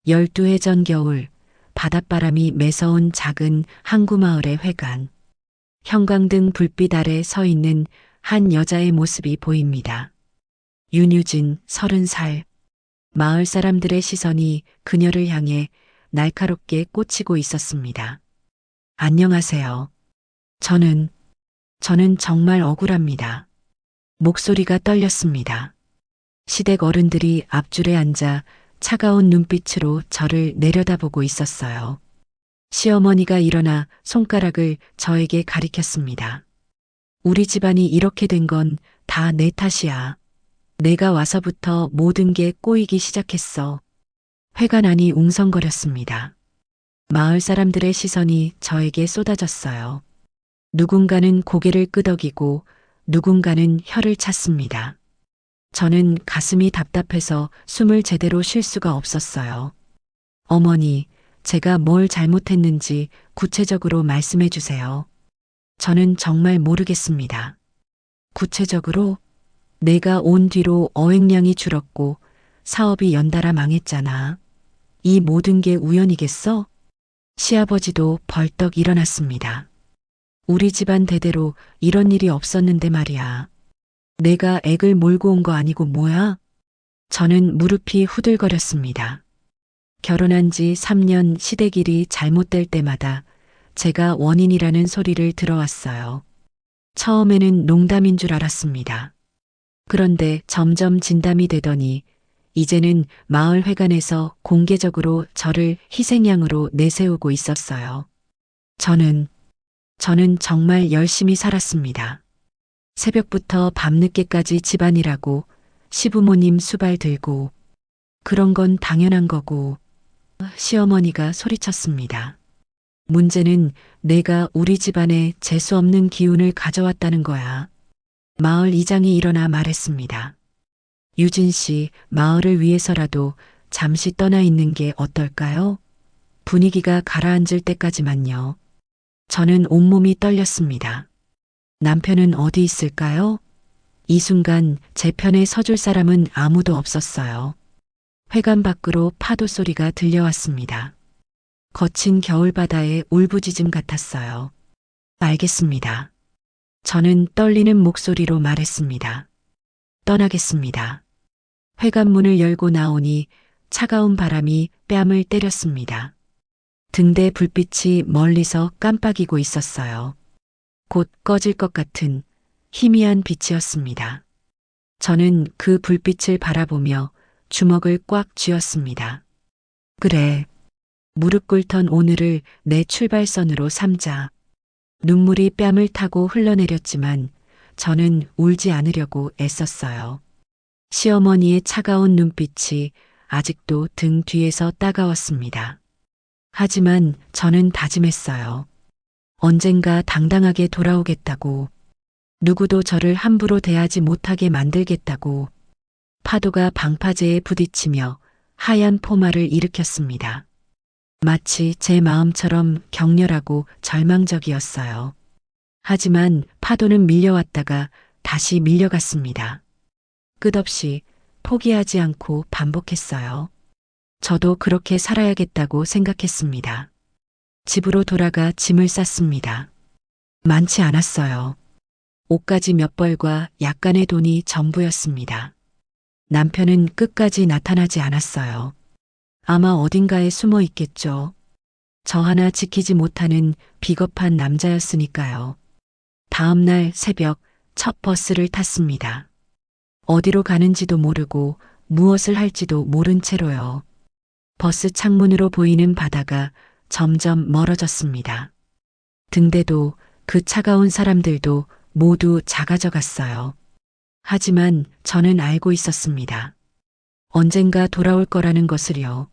12해 전 겨울 바닷바람이 매서운 작은 항구마을의 회관. 형광등 불빛 아래 서 있는 한 여자의 모습이 보입니다. 윤유진 30살. 마을 사람들의 시선이 그녀를 향해 날카롭게 꽂히고 있었습니다. 안녕하세요. 저는 정말 억울합니다. 목소리가 떨렸습니다. 시댁 어른들이 앞줄에 앉아 차가운 눈빛으로 저를 내려다보고 있었어요. 시어머니가 일어나 손가락을 저에게 가리켰습니다. 우리 집안이 이렇게 된 건 다 내 탓이야. 내가 와서부터 모든 게 꼬이기 시작했어. 회관 안이 웅성거렸습니다. 마을 사람들의 시선이 저에게 쏟아졌어요. 누군가는 고개를 끄덕이고 누군가는 혀를 찼습니다. 저는 가슴이 답답해서 숨을 제대로 쉴 수가 없었어요. 어머니, 제가 뭘 잘못했는지 구체적으로 말씀해 주세요. 저는 정말 모르겠습니다. 구체적으로 내가 온 뒤로 어획량이 줄었고 사업이 연달아 망했잖아. 이 모든 게 우연이겠어? 시아버지도 벌떡 일어났습니다. 우리 집안 대대로 이런 일이 없었는데 말이야. 내가 액을 몰고 온 거 아니고 뭐야? 저는 무릎이 후들거렸습니다. 결혼한 지 3년 시댁 일이 잘못될 때마다 제가 원인이라는 소리를 들어왔어요. 처음에는 농담인 줄 알았습니다. 그런데 점점 진담이 되더니 이제는 마을 회관에서 공개적으로 저를 희생양으로 내세우고 있었어요. 저는 정말 열심히 살았습니다. 새벽부터 밤늦게까지 집안일하고 시부모님 수발 들고 그런 건 당연한 거고 시어머니가 소리쳤습니다. 문제는 내가 우리 집안에 재수 없는 기운을 가져왔다는 거야. 마을 이장이 일어나 말했습니다. 유진 씨, 마을을 위해서라도 잠시 떠나 있는 게 어떨까요? 분위기가 가라앉을 때까지만요. 저는 온몸이 떨렸습니다. 남편은 어디 있을까요? 이 순간 제 편에 서줄 사람은 아무도 없었어요. 회관 밖으로 파도 소리가 들려왔습니다. 거친 겨울바다의 울부짖음 같았어요. 알겠습니다. 저는 떨리는 목소리로 말했습니다. 떠나겠습니다. 회관문을 열고 나오니 차가운 바람이 뺨을 때렸습니다. 등대 불빛이 멀리서 깜빡이고 있었어요. 곧 꺼질 것 같은 희미한 빛이었습니다. 저는 그 불빛을 바라보며 주먹을 꽉 쥐었습니다. 그래, 무릎 꿇던 오늘을 내 출발선으로 삼자. 눈물이 뺨을 타고 흘러내렸지만 저는 울지 않으려고 애썼어요. 시어머니의 차가운 눈빛이 아직도 등 뒤에서 따가웠습니다. 하지만 저는 다짐했어요. 언젠가 당당하게 돌아오겠다고, 누구도 저를 함부로 대하지 못하게 만들겠다고. 파도가 방파제에 부딪히며 하얀 포마를 일으켰습니다. 마치 제 마음처럼 격렬하고 절망적이었어요. 하지만 파도는 밀려왔다가 다시 밀려갔습니다. 끝없이 포기하지 않고 반복했어요. 저도 그렇게 살아야겠다고 생각했습니다. 집으로 돌아가 짐을 쌌습니다. 많지 않았어요. 옷가지 몇 벌과 약간의 돈이 전부였습니다. 남편은 끝까지 나타나지 않았어요. 아마 어딘가에 숨어 있겠죠. 저 하나 지키지 못하는 비겁한 남자였으니까요. 다음 날 새벽 첫 버스를 탔습니다. 어디로 가는지도 모르고 무엇을 할지도 모른 채로요. 버스 창문으로 보이는 바다가 점점 멀어졌습니다. 등대도 그 차가운 사람들도 모두 작아져 갔어요. 하지만 저는 알고 있었습니다. 언젠가 돌아올 거라는 것을요.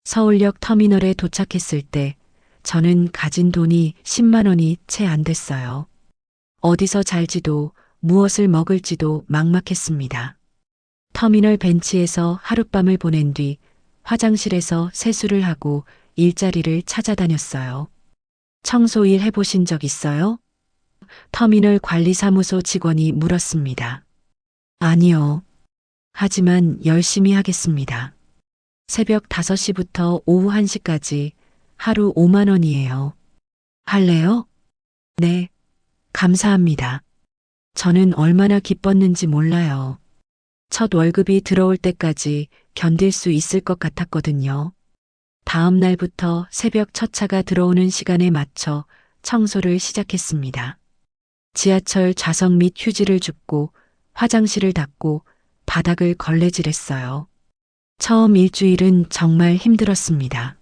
서울역 터미널에 도착했을 때 저는 가진 돈이 10만 원이 채 안 됐어요. 어디서 잘지도 무엇을 먹을지도 막막했습니다. 터미널 벤치에서 하룻밤을 보낸 뒤 화장실에서 세수를 하고 일자리를 찾아다녔어요. 청소일 해보신 적 있어요? 터미널 관리사무소 직원이 물었습니다. 아니요. 하지만 열심히 하겠습니다. 새벽 5시부터 오후 1시까지 하루 5만 원이에요. 할래요? 네, 감사합니다. 저는 얼마나 기뻤는지 몰라요. 첫 월급이 들어올 때까지 견딜 수 있을 것 같았거든요. 다음 날부터 새벽 첫 차가 들어오는 시간에 맞춰 청소를 시작했습니다. 지하철 좌석 및 휴지를 줍고 화장실을 닦고 바닥을 걸레질했어요. 처음 일주일은 정말 힘들었습니다.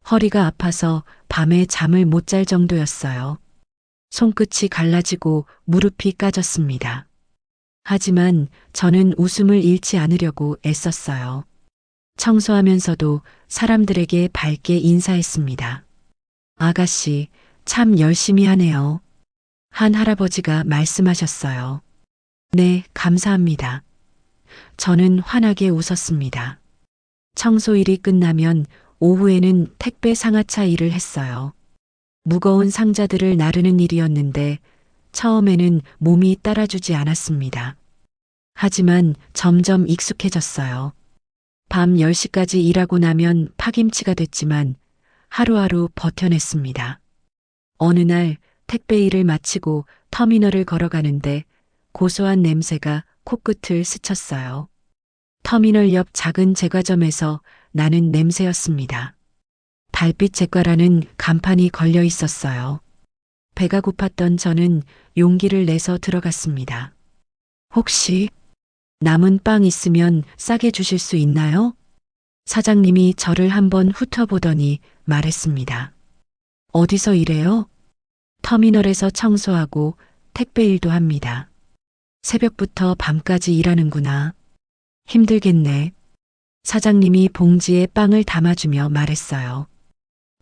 허리가 아파서 밤에 잠을 못 잘 정도였어요. 손끝이 갈라지고 무릎이 까졌습니다. 하지만 저는 웃음을 잃지 않으려고 애썼어요. 청소하면서도 사람들에게 밝게 인사했습니다. 아가씨, 참 열심히 하네요. 한 할아버지가 말씀하셨어요. 네, 감사합니다. 저는 환하게 웃었습니다. 청소일이 끝나면 오후에는 택배 상하차 일을 했어요. 무거운 상자들을 나르는 일이었는데 처음에는 몸이 따라주지 않았습니다. 하지만 점점 익숙해졌어요. 밤 10시까지 일하고 나면 파김치가 됐지만 하루하루 버텨냈습니다. 어느 날 택배 일을 마치고 터미널을 걸어가는데 고소한 냄새가 코끝을 스쳤어요. 터미널 옆 작은 제과점에서 나는 냄새였습니다. 달빛 제과라는 간판이 걸려 있었어요. 배가 고팠던 저는 용기를 내서 들어갔습니다. 혹시 남은 빵 있으면 싸게 주실 수 있나요? 사장님이 저를 한번 훑어보더니 말했습니다. 어디서 일해요? 터미널에서 청소하고 택배 일도 합니다. 새벽부터 밤까지 일하는구나. 힘들겠네. 사장님이 봉지에 빵을 담아주며 말했어요.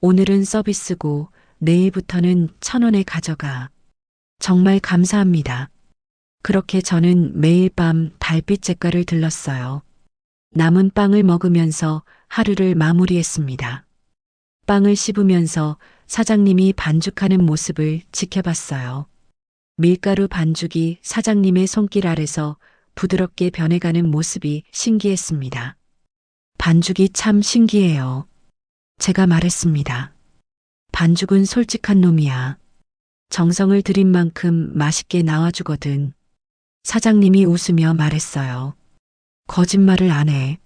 오늘은 서비스고 내일부터는 1,000원에 가져가. 정말 감사합니다. 그렇게 저는 매일 밤 달빛 제과를 들렀어요. 남은 빵을 먹으면서 하루를 마무리했습니다. 빵을 씹으면서 사장님이 반죽하는 모습을 지켜봤어요. 밀가루 반죽이 사장님의 손길 아래서 부드럽게 변해가는 모습이 신기했습니다. 반죽이 참 신기해요. 제가 말했습니다. 반죽은 솔직한 놈이야. 정성을 들인 만큼 맛있게 나와주거든. 사장님이 웃으며 말했어요. 거짓말을 안 해.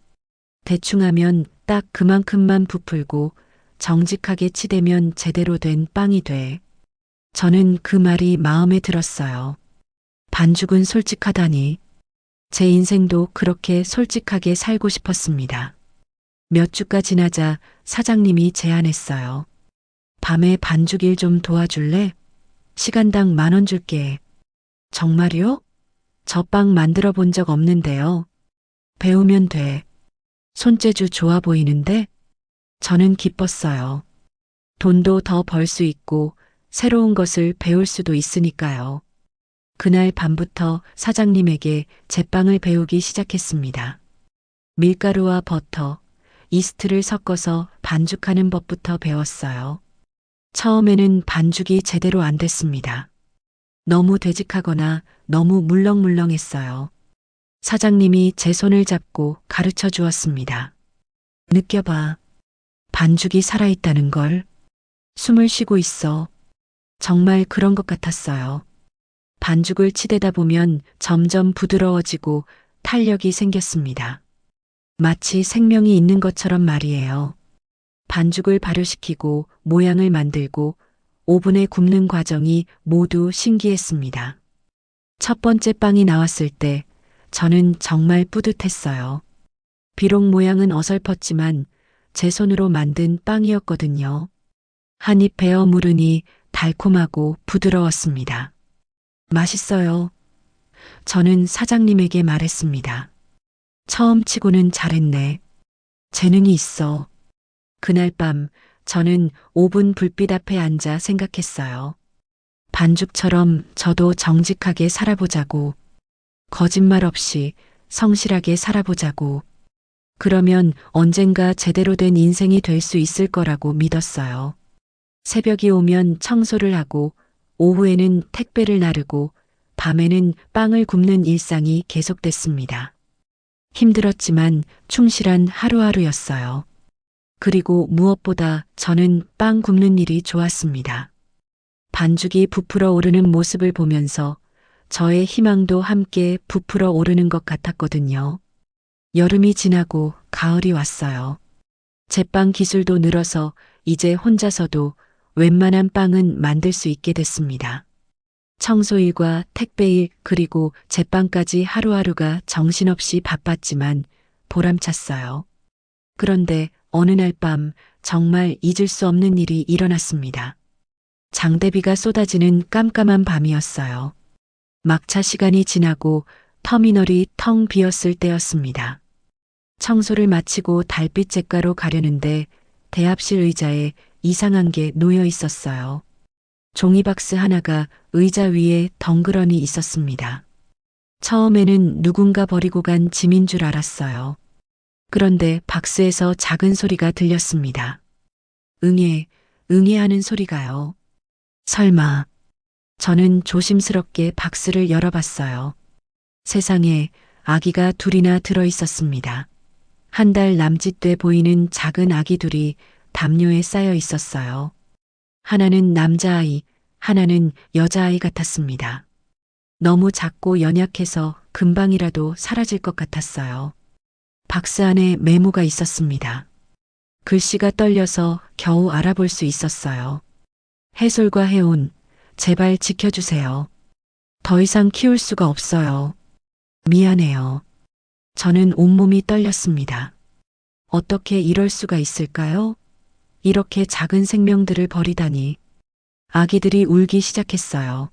대충 하면 딱 그만큼만 부풀고 정직하게 치대면 제대로 된 빵이 돼. 저는 그 말이 마음에 들었어요. 반죽은 솔직하다니. 제 인생도 그렇게 솔직하게 살고 싶었습니다. 몇 주가 지나자 사장님이 제안했어요. 밤에 반죽 일 좀 도와줄래? 시간당 10,000원 줄게. 정말요? 저 빵 만들어 본 적 없는데요. 배우면 돼. 손재주 좋아 보이는데? 저는 기뻤어요. 돈도 더 벌 수 있고 새로운 것을 배울 수도 있으니까요. 그날 밤부터 사장님에게 제빵을 배우기 시작했습니다. 밀가루와 버터, 이스트를 섞어서 반죽하는 법부터 배웠어요. 처음에는 반죽이 제대로 안 됐습니다. 너무 되직하거나 너무 물렁물렁했어요. 사장님이 제 손을 잡고 가르쳐 주었습니다. 느껴봐. 반죽이 살아있다는 걸. 숨을 쉬고 있어. 정말 그런 것 같았어요. 반죽을 치대다 보면 점점 부드러워지고 탄력이 생겼습니다. 마치 생명이 있는 것처럼 말이에요. 반죽을 발효시키고 모양을 만들고 오븐에 굽는 과정이 모두 신기했습니다. 첫 번째 빵이 나왔을 때 저는 정말 뿌듯했어요. 비록 모양은 어설펐지만 제 손으로 만든 빵이었거든요. 한 입 베어 물으니 달콤하고 부드러웠습니다. 맛있어요. 저는 사장님에게 말했습니다. 처음 치고는 잘했네. 재능이 있어. 그날 밤 저는 오븐 불빛 앞에 앉아 생각했어요. 반죽처럼 저도 정직하게 살아보자고. 거짓말 없이 성실하게 살아보자고. 그러면 언젠가 제대로 된 인생이 될 수 있을 거라고 믿었어요. 새벽이 오면 청소를 하고 오후에는 택배를 나르고 밤에는 빵을 굽는 일상이 계속됐습니다. 힘들었지만 충실한 하루하루였어요. 그리고 무엇보다 저는 빵 굽는 일이 좋았습니다. 반죽이 부풀어 오르는 모습을 보면서 저의 희망도 함께 부풀어 오르는 것 같았거든요. 여름이 지나고 가을이 왔어요. 제빵 기술도 늘어서 이제 혼자서도 웬만한 빵은 만들 수 있게 됐습니다. 청소일과 택배일 그리고 제빵까지 하루하루가 정신없이 바빴지만 보람찼어요. 그런데 어느 날 밤 정말 잊을 수 없는 일이 일어났습니다. 장대비가 쏟아지는 깜깜한 밤이었어요. 막차 시간이 지나고 터미널이 텅 비었을 때였습니다. 청소를 마치고 달빛 잭가로 가려는데 대합실 의자에 이상한 게 놓여 있었어요. 종이박스 하나가 의자 위에 덩그러니 있었습니다. 처음에는 누군가 버리고 간 짐인 줄 알았어요. 그런데 박스에서 작은 소리가 들렸습니다. 응애, 응애 하는 소리가요. 설마. 저는 조심스럽게 박스를 열어봤어요. 세상에 아기가 둘이나 들어 있었습니다. 한 달 남짓돼 보이는 작은 아기 둘이 담요에 쌓여 있었어요. 하나는 남자아이, 하나는 여자아이 같았습니다. 너무 작고 연약해서 금방이라도 사라질 것 같았어요. 박스 안에 메모가 있었습니다. 글씨가 떨려서 겨우 알아볼 수 있었어요. 해솔과 해온, 제발 지켜주세요. 더 이상 키울 수가 없어요. 미안해요. 저는 온몸이 떨렸습니다. 어떻게 이럴 수가 있을까요? 이렇게 작은 생명들을 버리다니. 아기들이 울기 시작했어요.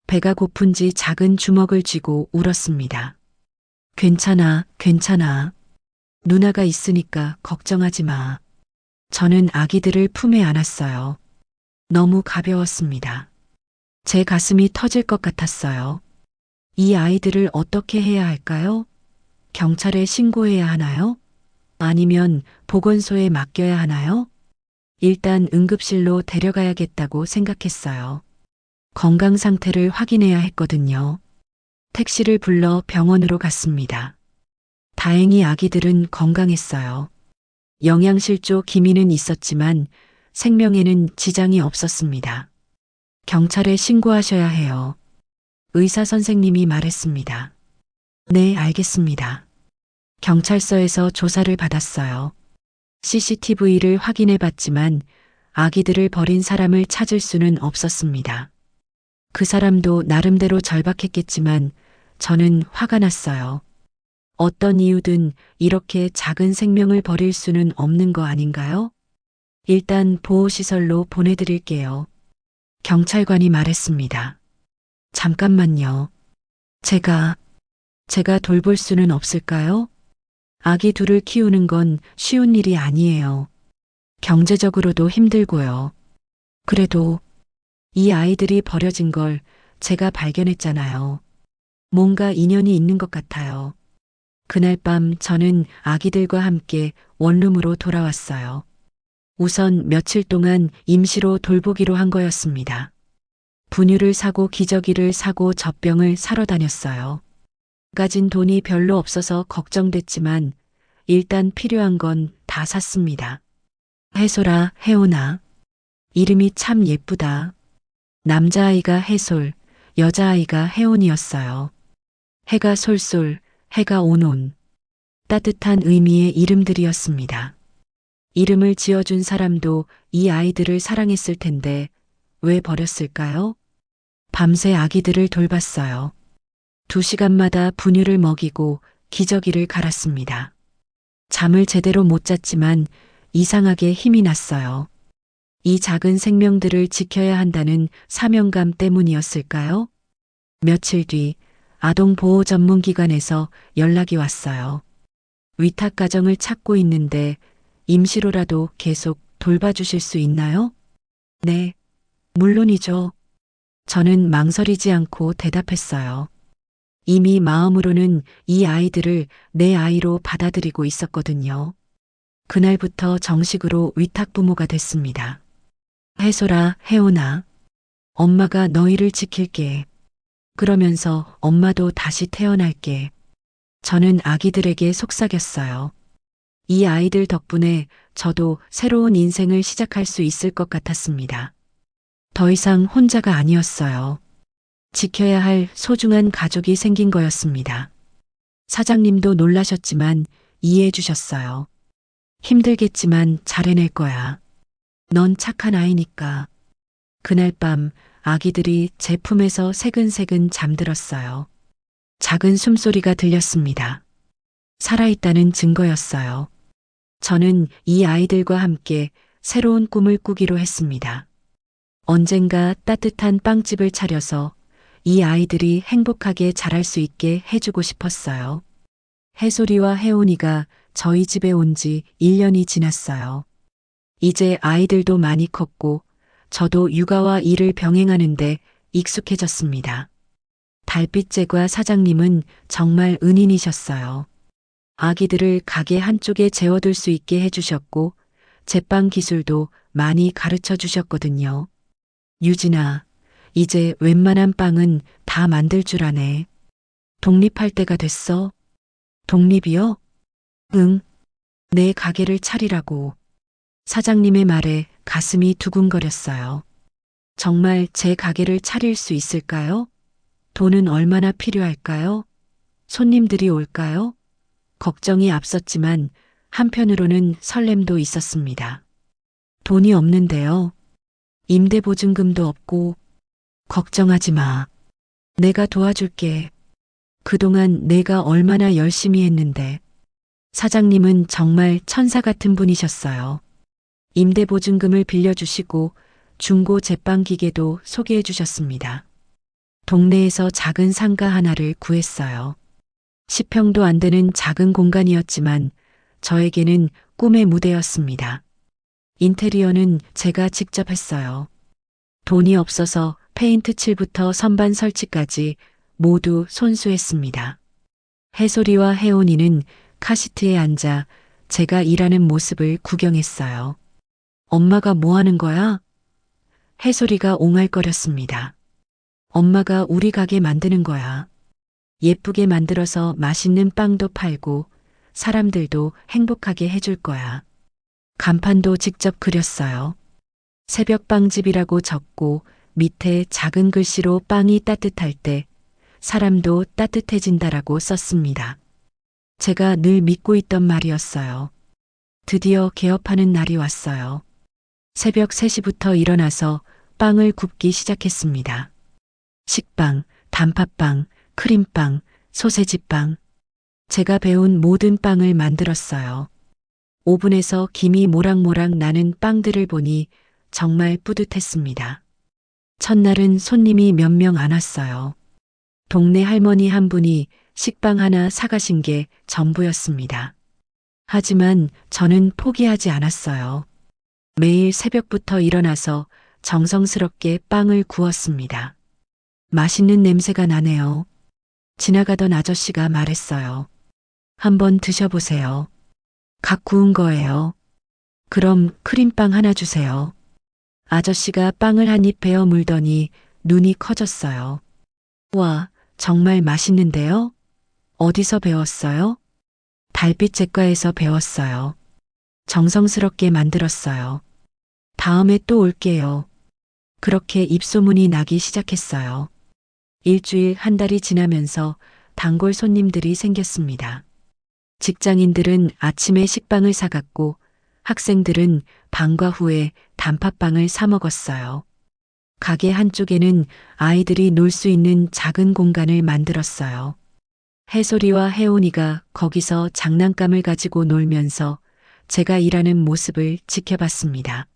배가 고픈지 작은 주먹을 쥐고 울었습니다. 괜찮아, 괜찮아. 누나가 있으니까 걱정하지 마. 저는 아기들을 품에 안았어요. 너무 가벼웠습니다. 제 가슴이 터질 것 같았어요. 이 아이들을 어떻게 해야 할까요? 경찰에 신고해야 하나요? 아니면 보건소에 맡겨야 하나요? 일단 응급실로 데려가야겠다고 생각했어요. 건강 상태를 확인해야 했거든요. 택시를 불러 병원으로 갔습니다. 다행히 아기들은 건강했어요. 영양실조 기미는 있었지만 생명에는 지장이 없었습니다. 경찰에 신고하셔야 해요. 의사 선생님이 말했습니다. 네, 알겠습니다. 경찰서에서 조사를 받았어요. CCTV를 확인해 봤지만 아기들을 버린 사람을 찾을 수는 없었습니다. 그 사람도 나름대로 절박했겠지만 저는 화가 났어요. 어떤 이유든 이렇게 작은 생명을 버릴 수는 없는 거 아닌가요? 일단 보호시설로 보내드릴게요. 경찰관이 말했습니다. 잠깐만요. 제가 돌볼 수는 없을까요? 아기 둘을 키우는 건 쉬운 일이 아니에요. 경제적으로도 힘들고요. 그래도 이 아이들이 버려진 걸 제가 발견했잖아요. 뭔가 인연이 있는 것 같아요. 그날 밤 저는 아기들과 함께 원룸으로 돌아왔어요. 우선 며칠 동안 임시로 돌보기로 한 거였습니다. 분유를 사고 기저귀를 사고 젖병을 사러 다녔어요. 가진 돈이 별로 없어서 걱정됐지만 일단 필요한 건 다 샀습니다. 해솔아, 해오나. 이름이 참 예쁘다. 남자아이가 해솔, 여자아이가 해온이었어요. 해가 솔솔, 해가 온온. 따뜻한 의미의 이름들이었습니다. 이름을 지어준 사람도 이 아이들을 사랑했을 텐데 왜 버렸을까요? 밤새 아기들을 돌봤어요. 2시간마다 분유를 먹이고 기저귀를 갈았습니다. 잠을 제대로 못 잤지만 이상하게 힘이 났어요. 이 작은 생명들을 지켜야 한다는 사명감 때문이었을까요? 며칠 뒤 아동보호 전문기관에서 연락이 왔어요. 위탁가정을 찾고 있는데 임시로라도 계속 돌봐주실 수 있나요? 네, 물론이죠. 저는 망설이지 않고 대답했어요. 이미 마음으로는 이 아이들을 내 아이로 받아들이고 있었거든요. 그날부터 정식으로 위탁부모가 됐습니다. 해솔아, 해오나. 엄마가 너희를 지킬게. 그러면서 엄마도 다시 태어날게. 저는 아기들에게 속삭였어요. 이 아이들 덕분에 저도 새로운 인생을 시작할 수 있을 것 같았습니다. 더 이상 혼자가 아니었어요. 지켜야 할 소중한 가족이 생긴 거였습니다. 사장님도 놀라셨지만 이해해 주셨어요. 힘들겠지만 잘 해낼 거야. 넌 착한 아이니까. 그날 밤 아기들이 제 품에서 새근새근 잠들었어요. 작은 숨소리가 들렸습니다. 살아있다는 증거였어요. 저는 이 아이들과 함께 새로운 꿈을 꾸기로 했습니다. 언젠가 따뜻한 빵집을 차려서 이 아이들이 행복하게 자랄 수 있게 해주고 싶었어요. 해솔이와 혜온이가 저희 집에 온 지 1년이 지났어요. 이제 아이들도 많이 컸고 저도 육아와 일을 병행하는데 익숙해졌습니다. 달빛제과 사장님은 정말 은인이셨어요. 아기들을 가게 한쪽에 재워둘 수 있게 해주셨고 제빵 기술도 많이 가르쳐 주셨거든요. 유진아, 이제 웬만한 빵은 다 만들 줄 아네. 독립할 때가 됐어. 독립이요? 응. 내 가게를 차리라고. 사장님의 말에 가슴이 두근거렸어요. 정말 제 가게를 차릴 수 있을까요? 돈은 얼마나 필요할까요? 손님들이 올까요? 걱정이 앞섰지만 한편으로는 설렘도 있었습니다. 돈이 없는데요. 임대보증금도 없고. 걱정하지 마. 내가 도와줄게. 그동안 내가 얼마나 열심히 했는데. 사장님은 정말 천사 같은 분이셨어요. 임대보증금을 빌려주시고 중고 제빵 기계도 소개해 주셨습니다. 동네에서 작은 상가 하나를 구했어요. 10평도 안 되는 작은 공간이었지만 저에게는 꿈의 무대였습니다. 인테리어는 제가 직접 했어요. 돈이 없어서 페인트 칠부터 선반 설치까지 모두 손수했습니다. 해솔이와 혜온이는 카시트에 앉아 제가 일하는 모습을 구경했어요. 엄마가 뭐 하는 거야? 해솔이가 옹알거렸습니다. 엄마가 우리 가게 만드는 거야. 예쁘게 만들어서 맛있는 빵도 팔고 사람들도 행복하게 해줄 거야. 간판도 직접 그렸어요. 새벽빵집이라고 적고 밑에 작은 글씨로 빵이 따뜻할 때 사람도 따뜻해진다라고 썼습니다. 제가 늘 믿고 있던 말이었어요. 드디어 개업하는 날이 왔어요. 새벽 3시부터 일어나서 빵을 굽기 시작했습니다. 식빵, 단팥빵, 크림빵, 소세지빵. 제가 배운 모든 빵을 만들었어요. 오븐에서 김이 모락모락 나는 빵들을 보니 정말 뿌듯했습니다. 첫날은 손님이 몇 명 안 왔어요. 동네 할머니 한 분이 식빵 하나 사가신 게 전부였습니다. 하지만 저는 포기하지 않았어요. 매일 새벽부터 일어나서 정성스럽게 빵을 구웠습니다. 맛있는 냄새가 나네요. 지나가던 아저씨가 말했어요. 한번 드셔보세요. 갓 구운 거예요. 그럼 크림빵 하나 주세요. 아저씨가 빵을 한 입 베어 물더니 눈이 커졌어요. 와, 정말 맛있는데요? 어디서 배웠어요? 달빛 제과에서 배웠어요. 정성스럽게 만들었어요. 다음에 또 올게요. 그렇게 입소문이 나기 시작했어요. 일주일 한 달이 지나면서 단골 손님들이 생겼습니다. 직장인들은 아침에 식빵을 사갔고 학생들은 방과 후에 단팥빵을 사 먹었어요. 가게 한쪽에는 아이들이 놀 수 있는 작은 공간을 만들었어요. 해솔이와 혜온이가 거기서 장난감을 가지고 놀면서 제가 일하는 모습을 지켜봤습니다.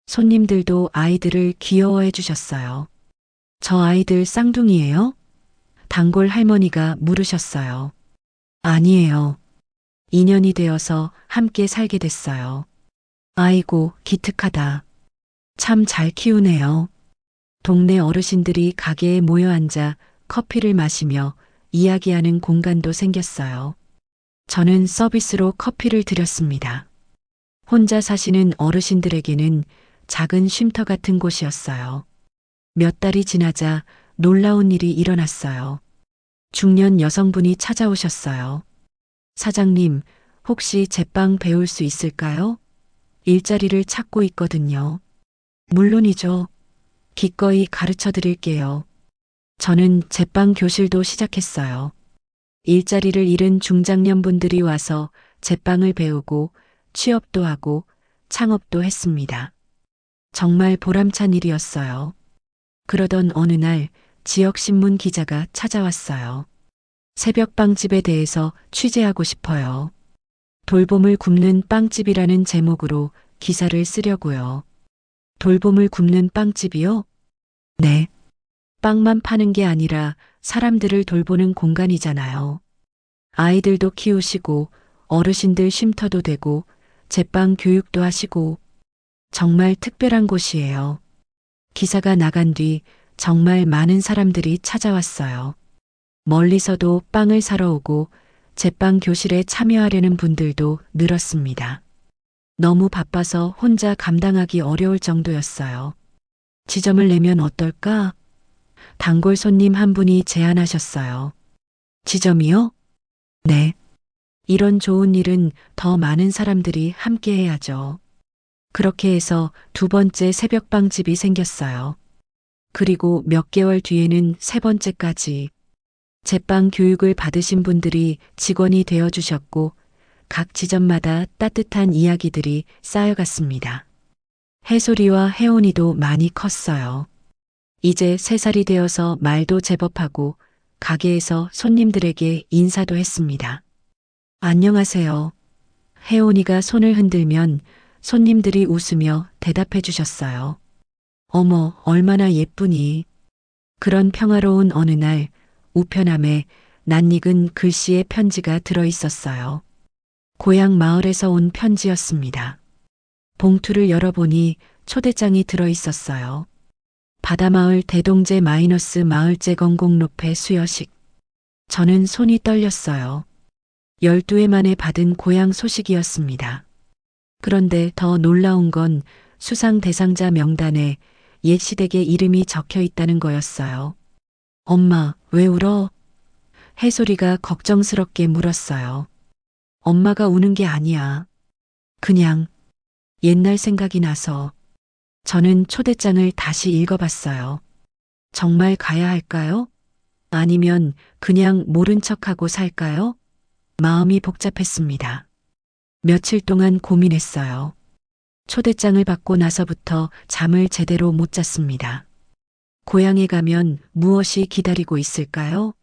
손님들도 아이들을 귀여워해 주셨어요. 저 아이들 쌍둥이에요? 단골 할머니가 물으셨어요. 아니에요. 인연이 되어서 함께 살게 됐어요. 아이고, 기특하다. 참 잘 키우네요. 동네 어르신들이 가게에 모여 앉아 커피를 마시며 이야기하는 공간도 생겼어요. 저는 서비스로 커피를 드렸습니다. 혼자 사시는 어르신들에게는 작은 쉼터 같은 곳이었어요. 몇 달이 지나자 놀라운 일이 일어났어요. 중년 여성분이 찾아오셨어요. 사장님, 혹시 제빵 배울 수 있을까요? 일자리를 찾고 있거든요. 물론이죠. 기꺼이 가르쳐 드릴게요. 저는 제빵 교실도 시작했어요. 일자리를 잃은 중장년분들이 와서 제빵을 배우고 취업도 하고 창업도 했습니다. 정말 보람찬 일이었어요. 그러던 어느 날 지역신문 기자가 찾아왔어요. 새벽빵집에 대해서 취재하고 싶어요. 돌봄을 굽는 빵집이라는 제목으로 기사를 쓰려고요. 돌봄을 굽는 빵집이요? 네. 빵만 파는 게 아니라 사람들을 돌보는 공간이잖아요. 아이들도 키우시고 어르신들 쉼터도 되고 제빵 교육도 하시고 정말 특별한 곳이에요. 기사가 나간 뒤 정말 많은 사람들이 찾아왔어요. 멀리서도 빵을 사러 오고 제빵 교실에 참여하려는 분들도 늘었습니다. 너무 바빠서 혼자 감당하기 어려울 정도였어요. 지점을 내면 어떨까? 단골 손님 한 분이 제안하셨어요. 지점이요? 네. 이런 좋은 일은 더 많은 사람들이 함께 해야죠. 그렇게 해서 두 번째 새벽빵집이 생겼어요. 그리고 몇 개월 뒤에는 세 번째까지 제빵 교육을 받으신 분들이 직원이 되어 주셨고 각 지점마다 따뜻한 이야기들이 쌓여갔습니다. 해솔이와 혜원이도 많이 컸어요. 이제 3살이 되어서 말도 제법 하고 가게에서 손님들에게 인사도 했습니다. 안녕하세요. 혜원이가 손을 흔들면 손님들이 웃으며 대답해 주셨어요. 어머, 얼마나 예쁘니. 그런 평화로운 어느 날 우편함에 낯익은 글씨의 편지가 들어 있었어요. 고향 마을에서 온 편지였습니다. 봉투를 열어보니 초대장이 들어 있었어요. 바다마을 대동제 마이너스 마을제 건공로페 수여식. 저는 손이 떨렸어요. 12회 만에 받은 고향 소식이었습니다. 그런데 더 놀라운 건 수상 대상자 명단에 옛 시댁의 이름이 적혀 있다는 거였어요. 엄마, 왜 울어? 해솔이가 걱정스럽게 물었어요. 엄마가 우는 게 아니야. 그냥 옛날 생각이 나서. 저는 초대장을 다시 읽어봤어요. 정말 가야 할까요? 아니면 그냥 모른 척하고 살까요? 마음이 복잡했습니다. 며칠 동안 고민했어요. 초대장을 받고 나서부터 잠을 제대로 못 잤습니다. 고향에 가면 무엇이 기다리고 있을까요?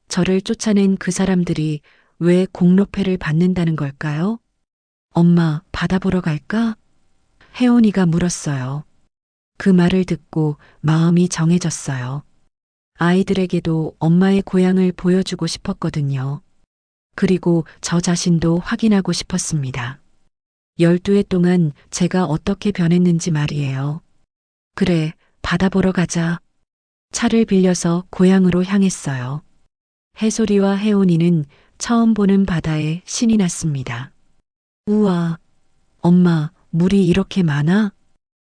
저를 쫓아낸 그 사람들이 왜 공로패를 받는다는 걸까요? 엄마, 바다 보러 갈까? 혜원이가 물었어요. 그 말을 듣고 마음이 정해졌어요. 아이들에게도 엄마의 고향을 보여주고 싶었거든요. 그리고 저 자신도 확인하고 싶었습니다. 12회 동안 제가 어떻게 변했는지 말이에요. 그래, 바다 보러 가자. 차를 빌려서 고향으로 향했어요. 해솔이와 혜원이는 처음 보는 바다에 신이 났습니다. 우와, 엄마, 물이 이렇게 많아?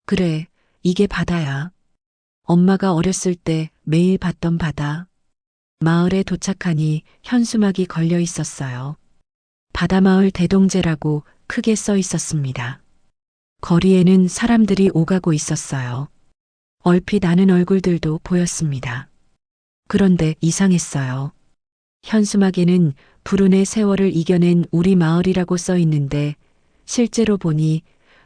그래, 이게 바다야. 엄마가 어렸을 때 매일 봤던 바다. 마을에 도착하니 현수막이 걸려 있었어요. 바다마을 대동제라고 크게 써 있었습니다. 거리에는 사람들이 오가고 있었어요. 얼핏 아는 얼굴들도 보였습니다. 그런데 이상했어요. 현수막에는 불운의 세월을 이겨낸 우리 마을이라고 써 있는데 실제로 보니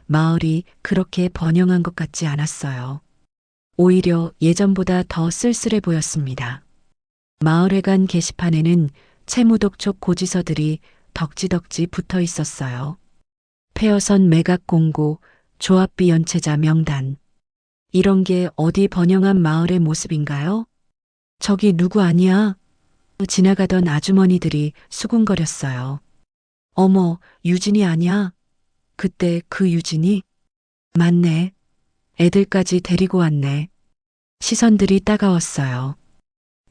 마을이 그렇게 번영한 것 같지 않았어요. 오히려 예전보다 더 쓸쓸해 보였습니다. 마을회관 게시판에는 채무독촉 고지서들이 덕지덕지 붙어 있었어요. 폐허선 매각 공고, 조합비 연체자 명단. 이런 게 어디 번영한 마을의 모습인가요? 저기 누구 아니야? 지나가던 아주머니들이 수군거렸어요. 어머, 유진이 아니야? 그때 그 유진이? 맞네. 애들까지 데리고 왔네. 시선들이 따가웠어요.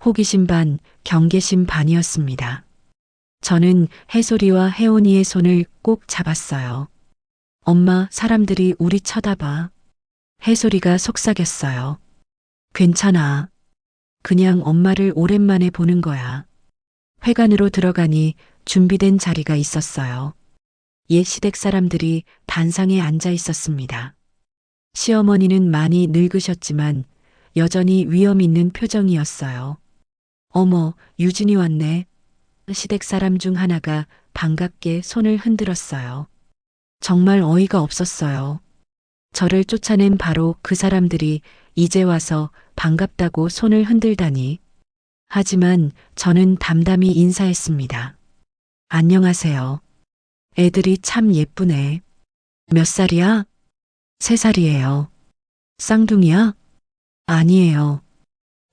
호기심 반, 경계심 반이었습니다. 저는 해솔이와 혜원이의 손을 꼭 잡았어요. 엄마, 사람들이 우리 쳐다봐. 해솔이가 속삭였어요. 괜찮아. 그냥 엄마를 오랜만에 보는 거야. 회관으로 들어가니 준비된 자리가 있었어요. 옛 시댁 사람들이 단상에 앉아 있었습니다. 시어머니는 많이 늙으셨지만 여전히 위험 있는 표정이었어요. 어머, 유진이 왔네. 시댁 사람 중 하나가 반갑게 손을 흔들었어요. 정말 어이가 없었어요. 저를 쫓아낸 바로 그 사람들이 이제 와서 반갑다고 손을 흔들다니. 하지만 저는 담담히 인사했습니다. 안녕하세요. 애들이 참 예쁘네. 몇 살이야? 3살이에요. 쌍둥이야? 아니에요.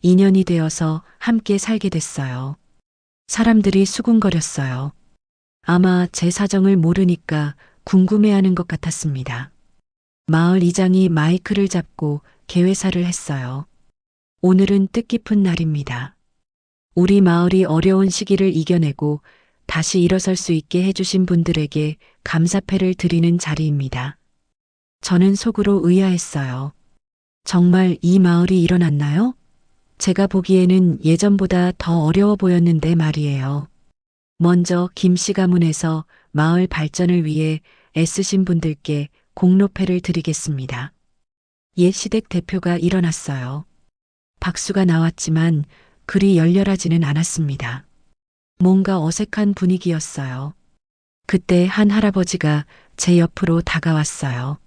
2년이 되어서 함께 살게 됐어요. 사람들이 수군거렸어요. 아마 제 사정을 모르니까 궁금해하는 것 같았습니다. 마을 이장이 마이크를 잡고 개회사를 했어요. 오늘은 뜻깊은 날입니다. 우리 마을이 어려운 시기를 이겨내고 다시 일어설 수 있게 해주신 분들에게 감사패를 드리는 자리입니다. 저는 속으로 의아했어요. 정말 이 마을이 일어났나요? 제가 보기에는 예전보다 더 어려워 보였는데 말이에요. 먼저 김씨 가문에서 마을 발전을 위해 애쓰신 분들께 공로패를 드리겠습니다. 옛 시댁 대표가 일어났어요. 박수가 나왔지만 그리 열렬하지는 않았습니다. 뭔가 어색한 분위기였어요. 그때 한 할아버지가 제 옆으로 다가왔어요.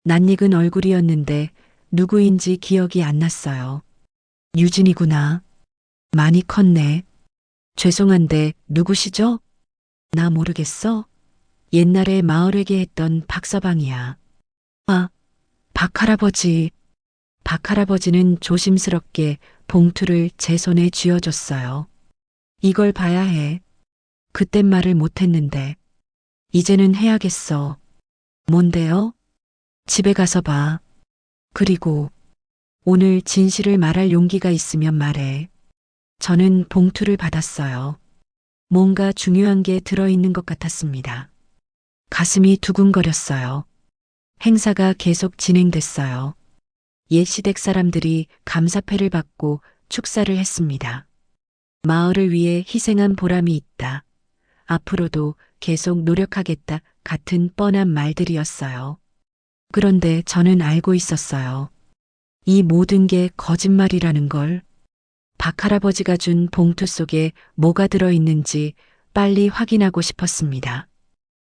낯익은 얼굴이었는데 누구인지 기억이 안 났어요. 유진이구나. 많이 컸네. 죄송한데 누구시죠? 나 모르겠어? 옛날에 마을회계 했던 박서방이야. 아, 박할아버지. 박할아버지는 조심스럽게 봉투를 제 손에 쥐어줬어요. 이걸 봐야 해. 그땐 말을 못했는데. 이제는 해야겠어. 뭔데요? 집에 가서 봐. 그리고 오늘 진실을 말할 용기가 있으면 말해. 저는 봉투를 받았어요. 뭔가 중요한 게 들어있는 것 같았습니다. 가슴이 두근거렸어요. 행사가 계속 진행됐어요. 옛 시댁 사람들이 감사패를 받고 축사를 했습니다. 마을을 위해 희생한 보람이 있다. 앞으로도 계속 노력하겠다 같은 뻔한 말들이었어요. 그런데 저는 알고 있었어요. 이 모든 게 거짓말이라는 걸. 박할아버지가 준 봉투 속에 뭐가 들어있는지 빨리 확인하고 싶었습니다.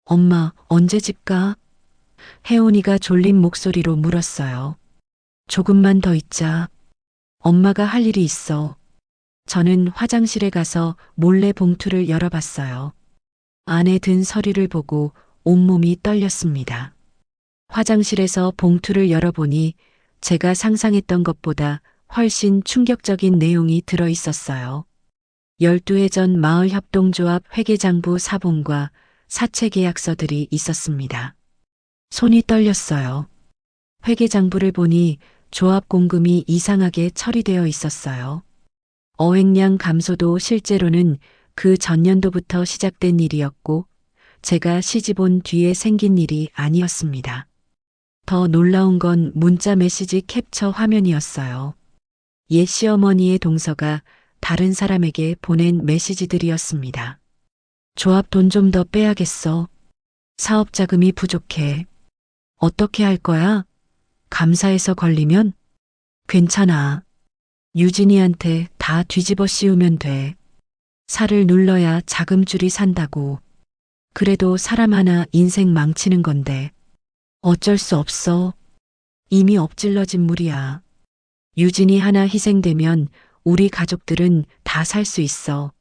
엄마, 언제 집 가? 혜원이가 졸린 목소리로 물었어요. 조금만 더 있자. 엄마가 할 일이 있어. 저는 화장실에 가서 몰래 봉투를 열어봤어요. 안에 든 서류를 보고 온몸이 떨렸습니다. 화장실에서 봉투를 열어보니 제가 상상했던 것보다 훨씬 충격적인 내용이 들어 있었어요. 12회 전 마을협동조합 회계장부 사본과 사채 계약서들이 있었습니다. 손이 떨렸어요. 회계장부를 보니 조합 공금이 이상하게 처리되어 있었어요. 어획량 감소도 실제로는 그 전년도부터 시작된 일이었고 제가 시집 온 뒤에 생긴 일이 아니었습니다. 더 놀라운 건 문자 메시지 캡처 화면이었어요. 옛 시어머니의 동서가 다른 사람에게 보낸 메시지들이었습니다. 조합 돈 좀 더 빼야겠어. 사업 자금이 부족해. 어떻게 할 거야? 감사해서 걸리면? 괜찮아. 유진이한테 다 뒤집어 씌우면 돼. 살을 눌러야 자금줄이 산다고. 그래도 사람 하나 인생 망치는 건데. 어쩔 수 없어. 이미 엎질러진 물이야. 유진이 하나 희생되면 우리 가족들은 다 살 수 있어.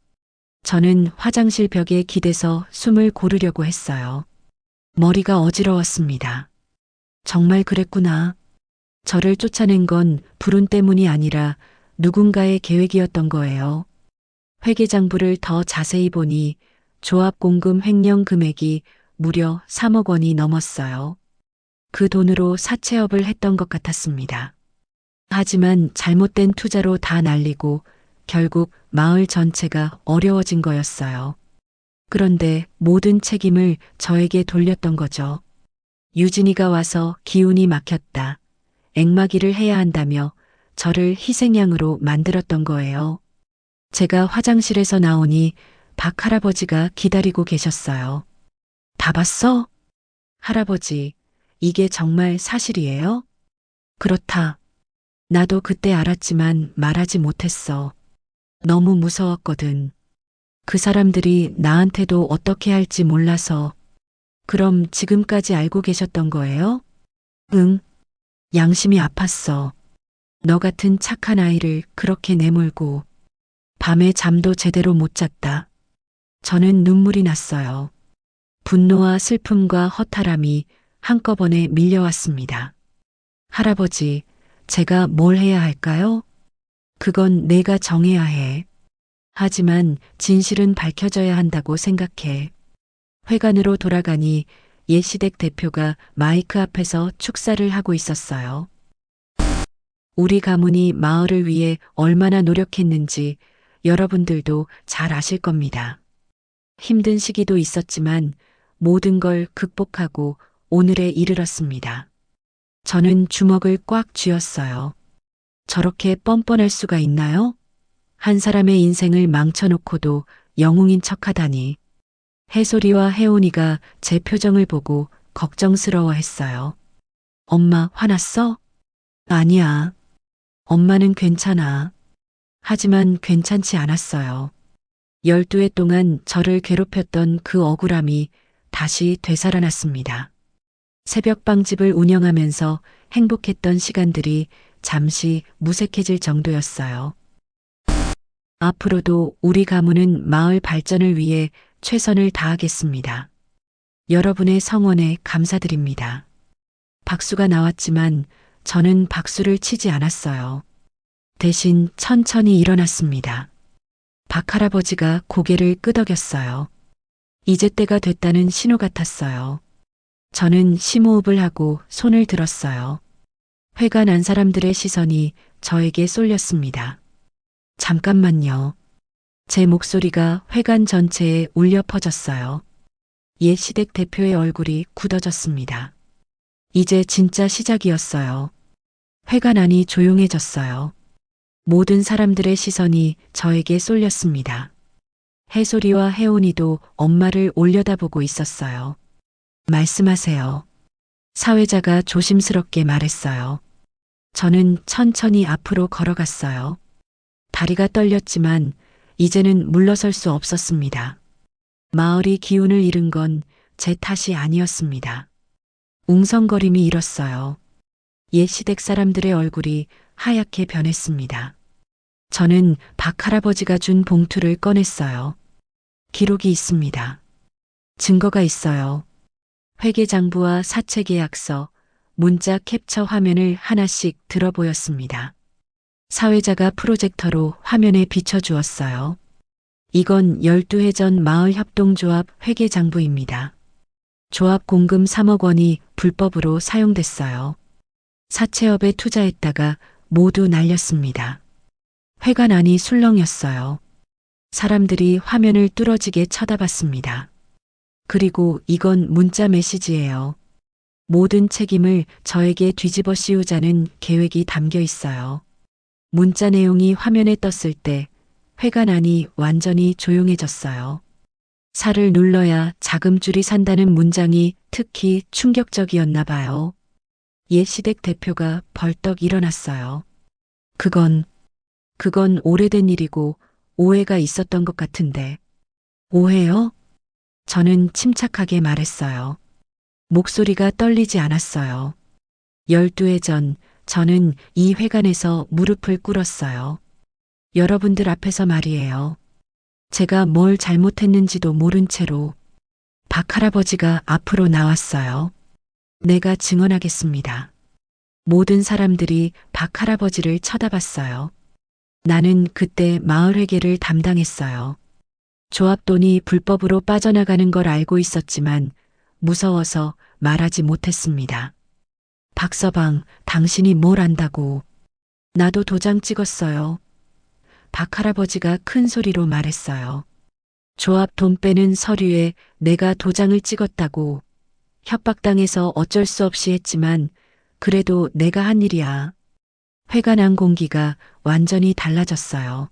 저는 화장실 벽에 기대서 숨을 고르려고 했어요. 머리가 어지러웠습니다. 정말 그랬구나. 저를 쫓아낸 건 불운 때문이 아니라 누군가의 계획이었던 거예요. 회계장부를 더 자세히 보니 조합 공금 횡령 금액이 무려 3억 원이 넘었어요. 그 돈으로 사채업을 했던 것 같았습니다. 하지만 잘못된 투자로 다 날리고 결국 마을 전체가 어려워진 거였어요. 그런데 모든 책임을 저에게 돌렸던 거죠. 유진이가 와서 기운이 막혔다. 앵마기를 해야 한다며 저를 희생양으로 만들었던 거예요. 제가 화장실에서 나오니 박 할아버지가 기다리고 계셨어요. 다 봤어? 할아버지, 이게 정말 사실이에요? 그렇다. 나도 그때 알았지만 말하지 못했어. 너무 무서웠거든. 그 사람들이 나한테도 어떻게 할지 몰라서. 그럼 지금까지 알고 계셨던 거예요? 응. 양심이 아팠어. 너 같은 착한 아이를 그렇게 내몰고 밤에 잠도 제대로 못 잤다. 저는 눈물이 났어요. 분노와 슬픔과 허탈함이 한꺼번에 밀려왔습니다. 할아버지, 제가 뭘 해야 할까요? 그건 내가 정해야 해. 하지만 진실은 밝혀져야 한다고 생각해. 회관으로 돌아가니 예시댁 대표가 마이크 앞에서 축사를 하고 있었어요. 우리 가문이 마을을 위해 얼마나 노력했는지 여러분들도 잘 아실 겁니다. 힘든 시기도 있었지만 모든 걸 극복하고 오늘에 이르렀습니다. 저는 주먹을 꽉 쥐었어요. 저렇게 뻔뻔할 수가 있나요? 한 사람의 인생을 망쳐놓고도 영웅인 척하다니. 해솔이와 혜온이가 제 표정을 보고 걱정스러워 했어요. 엄마 화났어? 아니야. 엄마는 괜찮아. 하지만 괜찮지 않았어요. 12해 동안 저를 괴롭혔던 그 억울함이 다시 되살아났습니다. 새벽방집을 운영하면서 행복했던 시간들이 잠시 무색해질 정도였어요. 앞으로도 우리 가문은 마을 발전을 위해 최선을 다하겠습니다. 여러분의 성원에 감사드립니다. 박수가 나왔지만 저는 박수를 치지 않았어요. 대신 천천히 일어났습니다. 박 할아버지가 고개를 끄덕였어요. 이제 때가 됐다는 신호 같았어요. 저는 심호흡을 하고 손을 들었어요. 회가 난 사람들의 시선이 저에게 쏠렸습니다. 잠깐만요. 제 목소리가 회관 전체에 울려 퍼졌어요. 옛 시댁 대표의 얼굴이 굳어졌습니다. 이제 진짜 시작이었어요. 회관 안이 조용해졌어요. 모든 사람들의 시선이 저에게 쏠렸습니다. 해솔이와 혜온이도 엄마를 올려다보고 있었어요. 말씀하세요. 사회자가 조심스럽게 말했어요. 저는 천천히 앞으로 걸어갔어요. 다리가 떨렸지만 이제는 물러설 수 없었습니다. 마을이 기운을 잃은 건 제 탓이 아니었습니다. 웅성거림이 일었어요. 옛 시댁 사람들의 얼굴이 하얗게 변했습니다. 저는 박 할아버지가 준 봉투를 꺼냈어요. 기록이 있습니다. 증거가 있어요. 회계장부와 사채계약서, 문자 캡처 화면을 하나씩 들어 보였습니다. 사회자가 프로젝터로 화면에 비춰주었어요. 이건 12해 전 마을협동조합 회계장부입니다. 조합 공금 3억 원이 불법으로 사용됐어요. 사채업에 투자했다가 모두 날렸습니다. 회관 안이 술렁였어요. 사람들이 화면을 뚫어지게 쳐다봤습니다. 그리고 이건 문자 메시지예요. 모든 책임을 저에게 뒤집어 씌우자는 계획이 담겨 있어요. 문자 내용이 화면에 떴을 때 회관 안이 완전히 조용해졌어요. 살을 눌러야 자금줄이 산다는 문장이 특히 충격적이었나 봐요. 옛 시댁 대표가 벌떡 일어났어요. 그건 오래된 일이고 오해가 있었던 것 같은데. 오해요? 저는 침착하게 말했어요. 목소리가 떨리지 않았어요. 12해 전 저는 이 회관에서 무릎을 꿇었어요. 여러분들 앞에서 말이에요. 제가 뭘 잘못했는지도 모른 채로 박 할아버지가 앞으로 나왔어요. 내가 증언하겠습니다. 모든 사람들이 박 할아버지를 쳐다봤어요. 나는 그때 마을회계를 담당했어요. 조합 돈이 불법으로 빠져나가는 걸 알고 있었지만 무서워서 말하지 못했습니다. 박서방, 당신이 뭘 안다고. 나도 도장 찍었어요. 박 할아버지가 큰 소리로 말했어요. 조합 돈 빼는 서류에 내가 도장을 찍었다고. 협박당해서 어쩔 수 없이 했지만 그래도 내가 한 일이야. 회관 안 공기가 완전히 달라졌어요.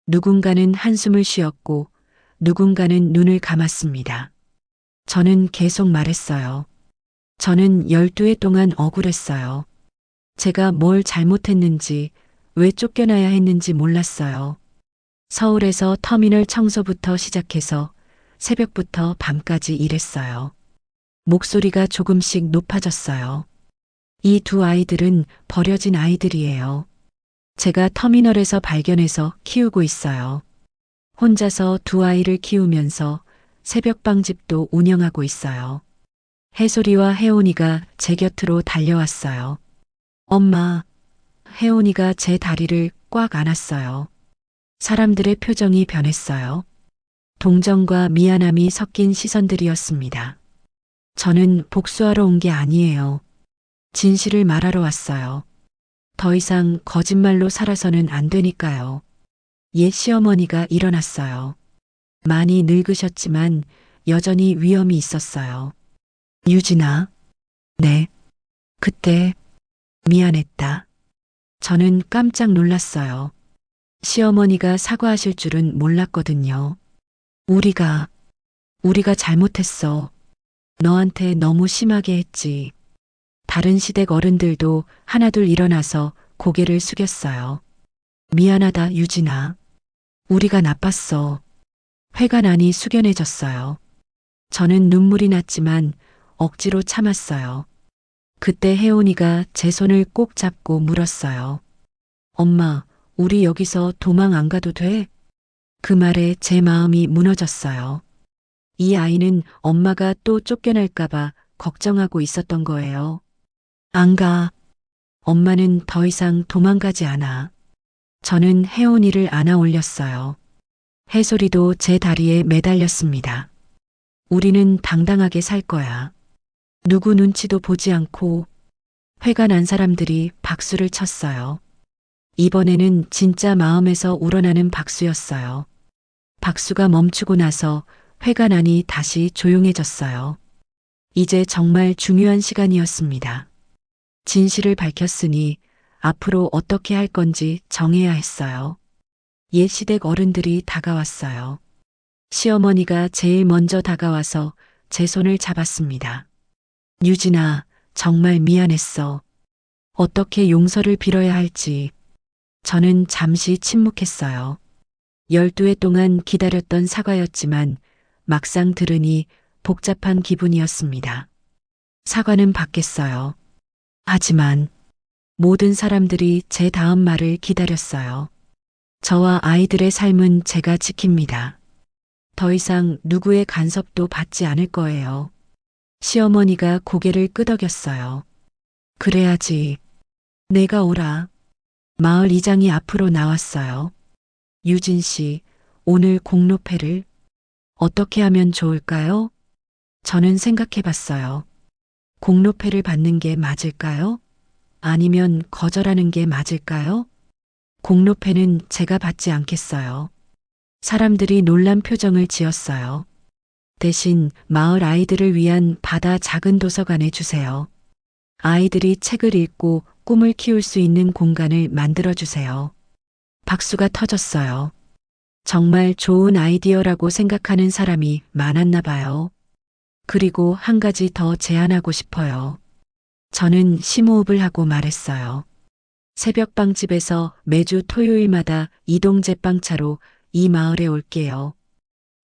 누군가는 한숨을 쉬었고 누군가는 눈을 감았습니다. 저는 계속 말했어요. 저는 12해 동안 억울했어요. 제가 뭘 잘못했는지, 왜 쫓겨나야 했는지 몰랐어요. 서울에서 터미널 청소부터 시작해서 새벽부터 밤까지 일했어요. 목소리가 조금씩 높아졌어요. 이 두 아이들은 버려진 아이들이에요. 제가 터미널에서 발견해서 키우고 있어요. 혼자서 두 아이를 키우면서 새벽방집도 운영하고 있어요. 해솔이와 혜온이가 제 곁으로 달려왔어요. 엄마, 혜온이가 제 다리를 꽉 안았어요. 사람들의 표정이 변했어요. 동정과 미안함이 섞인 시선들이었습니다. 저는 복수하러 온 게 아니에요. 진실을 말하러 왔어요. 더 이상 거짓말로 살아서는 안 되니까요. 옛 시어머니가 일어났어요. 많이 늙으셨지만 여전히 위험이 있었어요. 유진아, 네. 그때 미안했다. 저는 깜짝 놀랐어요. 시어머니가 사과하실 줄은 몰랐거든요. 우리가 잘못했어. 너한테 너무 심하게 했지. 다른 시댁 어른들도 하나둘 일어나서 고개를 숙였어요. 미안하다, 유진아. 우리가 나빴어. 회가 나니 숙연해졌어요. 저는 눈물이 났지만 억지로 참았어요. 그때 혜온이가 제 손을 꼭 잡고 물었어요. 엄마, 우리 여기서 도망 안 가도 돼? 그 말에 제 마음이 무너졌어요. 이 아이는 엄마가 또 쫓겨날까봐 걱정하고 있었던 거예요. 안 가. 엄마는 더 이상 도망가지 않아. 저는 혜온이를 안아 올렸어요. 해솔이도 제 다리에 매달렸습니다. 우리는 당당하게 살 거야. 누구 눈치도 보지 않고. 회가 난 사람들이 박수를 쳤어요. 이번에는 진짜 마음에서 우러나는 박수였어요. 박수가 멈추고 나서 회가 나니 다시 조용해졌어요. 이제 정말 중요한 시간이었습니다. 진실을 밝혔으니 앞으로 어떻게 할 건지 정해야 했어요. 옛 시댁 어른들이 다가왔어요. 시어머니가 제일 먼저 다가와서 제 손을 잡았습니다. 유진아, 정말 미안했어. 어떻게 용서를 빌어야 할지. 저는 잠시 침묵했어요. 12해 동안 기다렸던 사과였지만 막상 들으니 복잡한 기분이었습니다. 사과는 받겠어요. 하지만 모든 사람들이 제 다음 말을 기다렸어요. 저와 아이들의 삶은 제가 지킵니다. 더 이상 누구의 간섭도 받지 않을 거예요. 시어머니가 고개를 끄덕였어요. 그래야지. 내가 오라. 마을 이장이 앞으로 나왔어요. 유진 씨, 오늘 공로패를 어떻게 하면 좋을까요? 저는 생각해 봤어요. 공로패를 받는 게 맞을까요? 아니면 거절하는 게 맞을까요? 공로패는 제가 받지 않겠어요. 사람들이 놀란 표정을 지었어요. 대신 마을 아이들을 위한 바다 작은 도서관에 주세요. 아이들이 책을 읽고 꿈을 키울 수 있는 공간을 만들어 주세요. 박수가 터졌어요. 정말 좋은 아이디어라고 생각하는 사람이 많았나 봐요. 그리고 한 가지 더 제안하고 싶어요. 저는 심호흡을 하고 말했어요. 새벽빵집에서 매주 토요일마다 이동 제빵차로 이 마을에 올게요.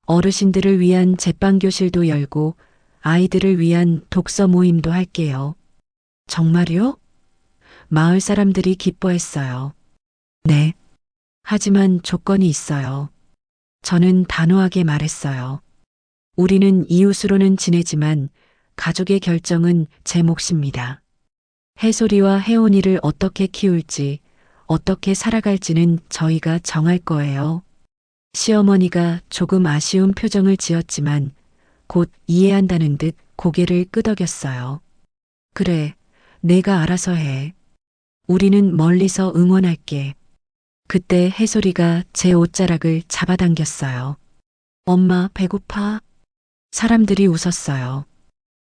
어르신들을 위한 제빵교실도 열고 아이들을 위한 독서 모임도 할게요. 정말요? 마을 사람들이 기뻐했어요. 네. 하지만 조건이 있어요. 저는 단호하게 말했어요. 우리는 이웃으로는 지내지만 가족의 결정은 제 몫입니다. 해솔이와 혜온이를 어떻게 키울지, 어떻게 살아갈지는 저희가 정할 거예요. 시어머니가 조금 아쉬운 표정을 지었지만 곧 이해한다는 듯 고개를 끄덕였어요. 그래, 내가 알아서 해. 우리는 멀리서 응원할게. 그때 해솔이가 제 옷자락을 잡아당겼어요. 엄마, 배고파? 사람들이 웃었어요.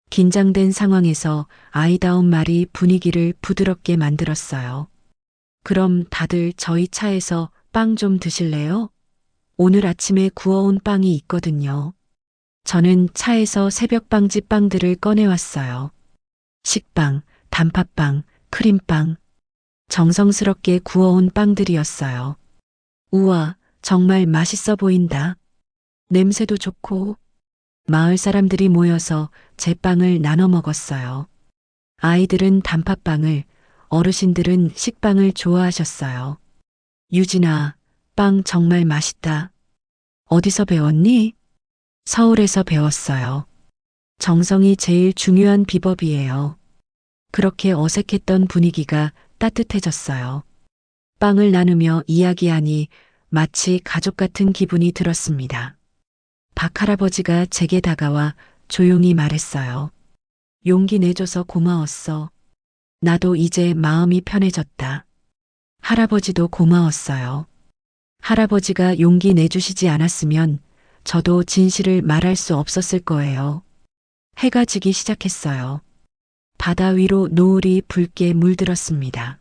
긴장된 상황에서 아이다운 말이 분위기를 부드럽게 만들었어요. 그럼 다들 저희 차에서 빵 좀 드실래요? 오늘 아침에 구워온 빵이 있거든요. 저는 차에서 새벽빵집 빵들을 꺼내왔어요. 식빵, 단팥빵, 크림빵, 정성스럽게 구워온 빵들이었어요. 우와, 정말 맛있어 보인다. 냄새도 좋고. 마을 사람들이 모여서 제 빵을 나눠 먹었어요. 아이들은 단팥빵을, 어르신들은 식빵을 좋아하셨어요. 유진아, 빵 정말 맛있다. 어디서 배웠니? 서울에서 배웠어요. 정성이 제일 중요한 비법이에요. 그렇게 어색했던 분위기가 따뜻해졌어요. 빵을 나누며 이야기하니 마치 가족 같은 기분이 들었습니다. 박 할아버지가 제게 다가와 조용히 말했어요. 용기 내줘서 고마웠어. 나도 이제 마음이 편해졌다. 할아버지도 고마웠어요. 할아버지가 용기 내주시지 않았으면 저도 진실을 말할 수 없었을 거예요. 해가 지기 시작했어요. 바다 위로 노을이 붉게 물들었습니다.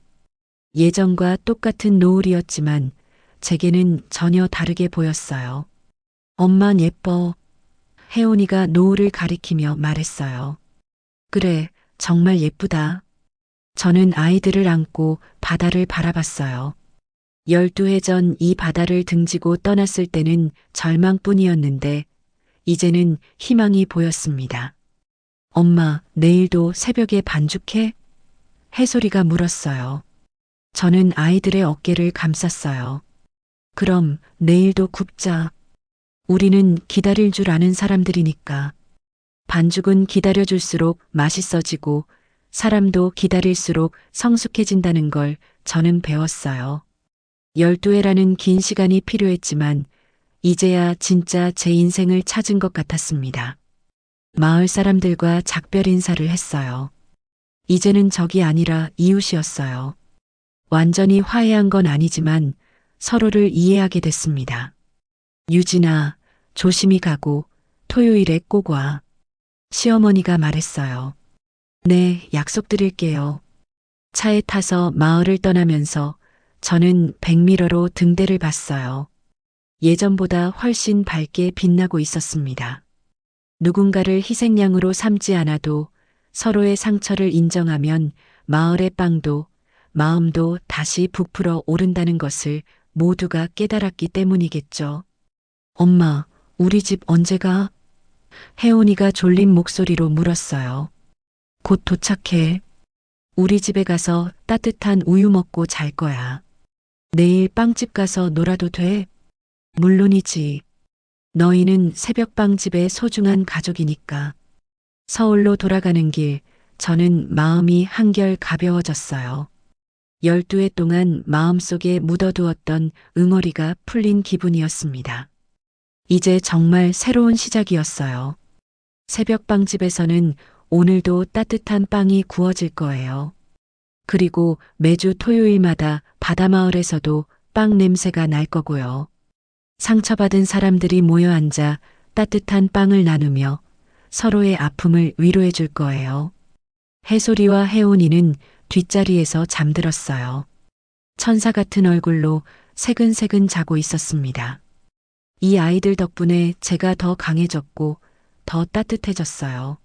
예전과 똑같은 노을이었지만 제게는 전혀 다르게 보였어요. 엄만 예뻐. 혜원이가 노을을 가리키며 말했어요. 그래, 정말 예쁘다. 저는 아이들을 안고 바다를 바라봤어요. 12해 전 이 바다를 등지고 떠났을 때는 절망뿐이었는데 이제는 희망이 보였습니다. 엄마, 내일도 새벽에 반죽해? 해솔이가 물었어요. 저는 아이들의 어깨를 감쌌어요. 그럼 내일도 굽자. 우리는 기다릴 줄 아는 사람들이니까. 반죽은 기다려줄수록 맛있어지고 사람도 기다릴수록 성숙해진다는 걸 저는 배웠어요. 12해라는 긴 시간이 필요했지만 이제야 진짜 제 인생을 찾은 것 같았습니다. 마을 사람들과 작별 인사를 했어요. 이제는 적이 아니라 이웃이었어요. 완전히 화해한 건 아니지만 서로를 이해하게 됐습니다. 유진아, 조심히 가고 토요일에 꼭 와. 시어머니가 말했어요. 네, 약속드릴게요. 차에 타서 마을을 떠나면서 저는 백미러로 등대를 봤어요. 예전보다 훨씬 밝게 빛나고 있었습니다. 누군가를 희생양으로 삼지 않아도 서로의 상처를 인정하면 마을의 빵도 마음도 다시 부풀어 오른다는 것을 모두가 깨달았기 때문이겠죠. 엄마, 우리 집 언제 가? 혜원이가 졸린 목소리로 물었어요. 곧 도착해. 우리 집에 가서 따뜻한 우유 먹고 잘 거야. 내일 빵집 가서 놀아도 돼? 물론이지. 너희는 새벽빵집의 소중한 가족이니까. 서울로 돌아가는 길, 저는 마음이 한결 가벼워졌어요. 12해 동안 마음속에 묻어두었던 응어리가 풀린 기분이었습니다. 이제 정말 새로운 시작이었어요. 새벽빵집에서는 오늘도 따뜻한 빵이 구워질 거예요. 그리고 매주 토요일마다 바다마을에서도 빵 냄새가 날 거고요. 상처받은 사람들이 모여 앉아 따뜻한 빵을 나누며 서로의 아픔을 위로해 줄 거예요. 해솔이와 혜온이는 뒷자리에서 잠들었어요. 천사 같은 얼굴로 새근새근 자고 있었습니다. 이 아이들 덕분에 제가 더 강해졌고 더 따뜻해졌어요.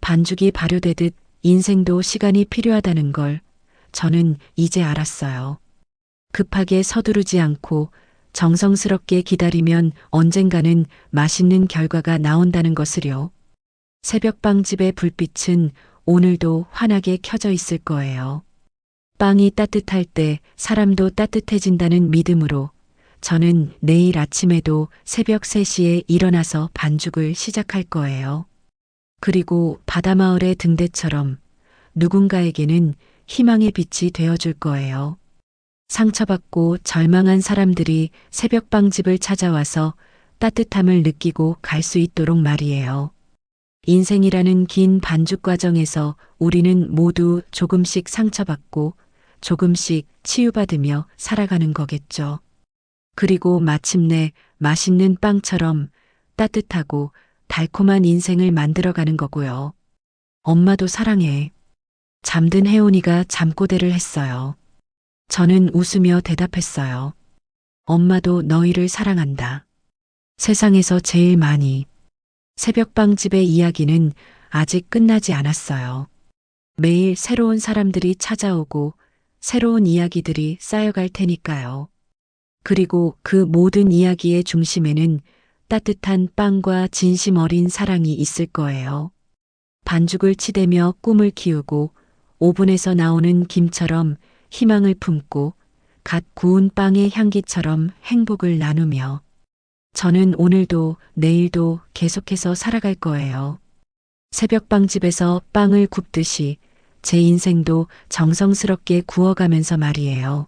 반죽이 발효되듯 인생도 시간이 필요하다는 걸 저는 이제 알았어요. 급하게 서두르지 않고 정성스럽게 기다리면 언젠가는 맛있는 결과가 나온다는 것을요. 새벽빵집의 불빛은 오늘도 환하게 켜져 있을 거예요. 빵이 따뜻할 때 사람도 따뜻해진다는 믿음으로 저는 내일 아침에도 새벽 3시에 일어나서 반죽을 시작할 거예요. 그리고 바다마을의 등대처럼 누군가에게는 희망의 빛이 되어줄 거예요. 상처받고 절망한 사람들이 새벽빵집을 찾아와서 따뜻함을 느끼고 갈 수 있도록 말이에요. 인생이라는 긴 반죽 과정에서 우리는 모두 조금씩 상처받고 조금씩 치유받으며 살아가는 거겠죠. 그리고 마침내 맛있는 빵처럼 따뜻하고 달콤한 인생을 만들어가는 거고요. 엄마도 사랑해. 잠든 혜온이가 잠꼬대를 했어요. 저는 웃으며 대답했어요. 엄마도 너희를 사랑한다. 세상에서 제일 많이. 새벽빵집의 이야기는 아직 끝나지 않았어요. 매일 새로운 사람들이 찾아오고 새로운 이야기들이 쌓여갈 테니까요. 그리고 그 모든 이야기의 중심에는 따뜻한 빵과 진심 어린 사랑이 있을 거예요. 반죽을 치대며 꿈을 키우고 오븐에서 나오는 김처럼 희망을 품고 갓 구운 빵의 향기처럼 행복을 나누며 저는 오늘도 내일도 계속해서 살아갈 거예요. 새벽빵집에서 빵을 굽듯이 제 인생도 정성스럽게 구워가면서 말이에요.